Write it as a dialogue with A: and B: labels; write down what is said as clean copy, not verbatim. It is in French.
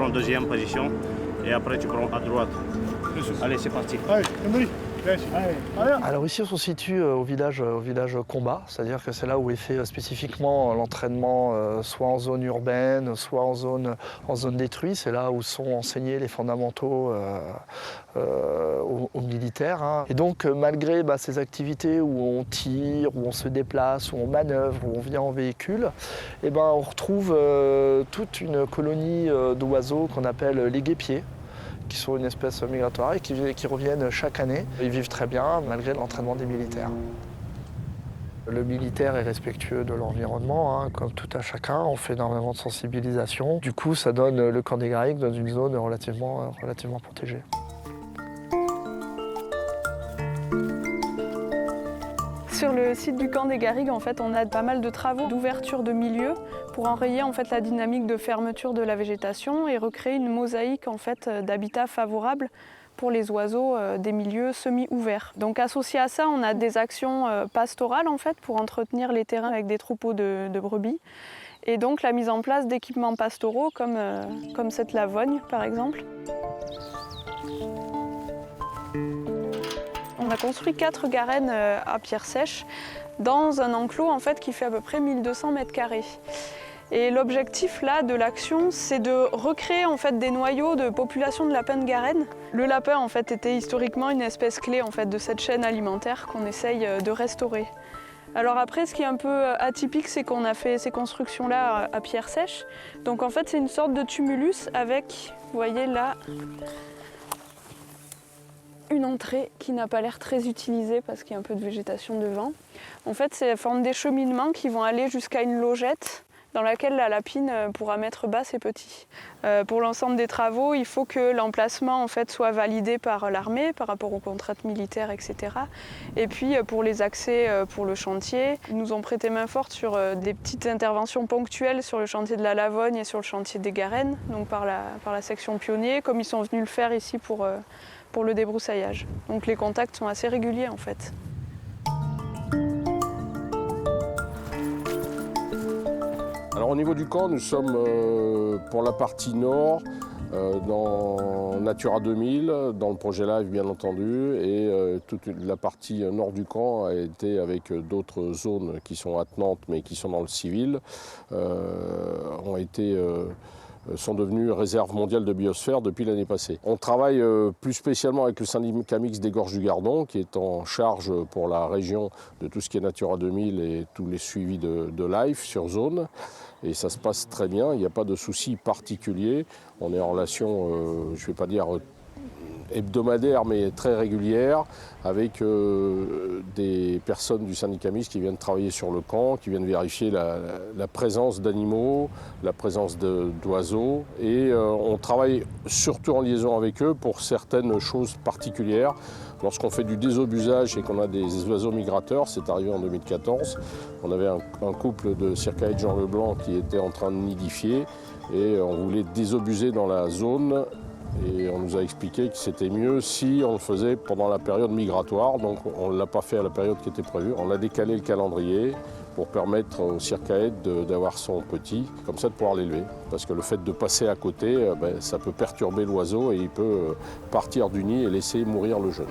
A: prends deuxième position et après tu prends à droite. Allez, c'est parti.
B: Alors ici on se situe au village combat, c'est-à-dire que c'est là où est fait spécifiquement l'entraînement soit en zone urbaine, soit en zone détruite. C'est là où sont enseignés les fondamentaux aux militaires, hein. Et donc malgré ces activités où on tire, où on se déplace, où on manœuvre, où on vient en véhicule, on retrouve toute une colonie d'oiseaux qu'on appelle les guêpiers, qui sont une espèce migratoire et qui reviennent chaque année. Ils vivent très bien malgré l'entraînement des militaires. Le militaire est respectueux de l'environnement, hein, comme tout à chacun. On fait énormément de sensibilisation. Du coup, ça donne le camp des Garrigues dans une zone relativement protégée.
C: Sur le site du camp des Garrigues, en fait, on a pas mal de travaux d'ouverture de milieux pour enrayer en fait, la dynamique de fermeture de la végétation et recréer une mosaïque en fait, d'habitats favorables pour les oiseaux des milieux semi-ouverts. Donc associé à ça, on a des actions pastorales en fait, pour entretenir les terrains avec des troupeaux de brebis. Et donc la mise en place d'équipements pastoraux comme cette lavogne par exemple. On a construit 4 garennes à pierre sèche dans un enclos en fait, qui fait à peu près 1200 mètres carrés. Et l'objectif là de l'action, c'est de recréer en fait, des noyaux de population de lapins de garenne. Le lapin en fait, était historiquement une espèce clé en fait, de cette chaîne alimentaire qu'on essaye de restaurer. Alors après, ce qui est un peu atypique, c'est qu'on a fait ces constructions-là à pierre sèche. Donc en fait, c'est une sorte de tumulus avec, vous voyez là, une entrée qui n'a pas l'air très utilisée parce qu'il y a un peu de végétation devant. En fait, c'est la forme des cheminements qui vont aller jusqu'à une logette dans laquelle la lapine pourra mettre bas ses petits. Pour l'ensemble des travaux, il faut que l'emplacement en fait, soit validé par l'armée par rapport aux contraintes militaires, etc. Et puis pour les accès pour le chantier, ils nous ont prêté main forte sur des petites interventions ponctuelles sur le chantier de la Lavogne et sur le chantier des Garennes, donc par la section pionnier, comme ils sont venus le faire ici pour le débroussaillage. Donc les contacts sont assez réguliers en fait.
D: Alors au niveau du camp, nous sommes pour la partie nord dans Natura 2000, dans le projet Live bien entendu, et toute la partie nord du camp a été avec d'autres zones qui sont attenantes mais qui sont dans le civil, sont devenus réserve mondiale de biosphère depuis l'année passée. On travaille plus spécialement avec le syndicat mixte des Gorges du Gardon, qui est en charge pour la région de tout ce qui est Natura 2000 et tous les suivis de LIFE sur zone. Et ça se passe très bien, il n'y a pas de soucis particuliers. On est en relation, je ne vais pas dire hebdomadaire, mais très régulière, avec des personnes du syndicat mixte qui viennent travailler sur le camp, qui viennent vérifier la présence d'animaux, la présence d'oiseaux. Et on travaille surtout en liaison avec eux pour certaines choses particulières. Lorsqu'on fait du désobusage et qu'on a des oiseaux migrateurs, c'est arrivé en 2014, on avait un couple de circaètes Jean Leblanc qui était en train de nidifier et on voulait désobuser dans la zone. Et on nous a expliqué que c'était mieux si on le faisait pendant la période migratoire. Donc on ne l'a pas fait à la période qui était prévue. On a décalé le calendrier pour permettre au circaète d'avoir son petit, comme ça de pouvoir l'élever. Parce que le fait de passer à côté, ça peut perturber l'oiseau et il peut partir du nid et laisser mourir le jeune.